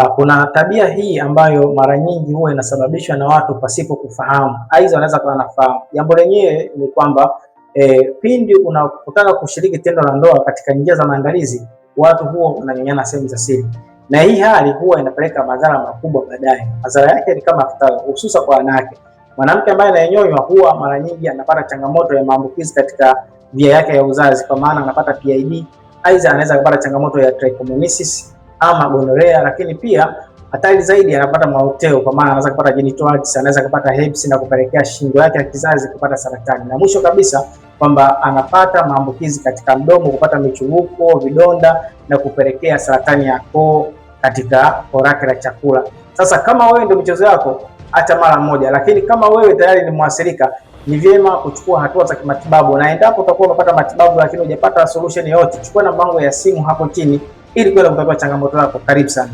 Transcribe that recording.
Kuna tabia hii ambayo mara nyingi huwa inasababishwa na watu pasipo kufahamu, aidha wanaweza kuwa wanafahamu. Jambo lenyewe ni kwamba pindi unapotaka kushiriki tendo la ndoa katika njia za maandalizi, watu huwa wananyonyana sehemu za siri, na hii hali huwa inapeleka madhara makubwa baadaye. Madhara yake ni kama ifuatavyo, hususa kwa wanawake. Mwanamke ambaye anayenyonywa huwa mara nyingi anapata changamoto ya maambukizi katika njia yake ya uzazi, kwa maana anapata PID, aidha anaweza kupata changamoto ya trichomoniasis ama gonorrhea, lakini pia hatari zaidi anapata mauteo, kwa maana anaweza kupata genital herpes, anaweza kupata herpes na kupelekea shingo yake ya kizazi kupata saratani, na mwisho kabisa kwamba anapata maambukizi katika mdomo, kupata michubuko, vidonda na kupelekea saratani ya koo katika koo lake la chakula. Sasa kama wewe ndio michezo yako, acha mara moja, lakini kama wewe tayari ni mwathirika, ni vyema kuchukua hatua za kimatibabu, na endapo utakuwa unapata matibabu lakini hujapata solution yoyote, chukua namba yangu ya simu hapo chini ili kuweza kutatua changamoto yako. Karibu sana.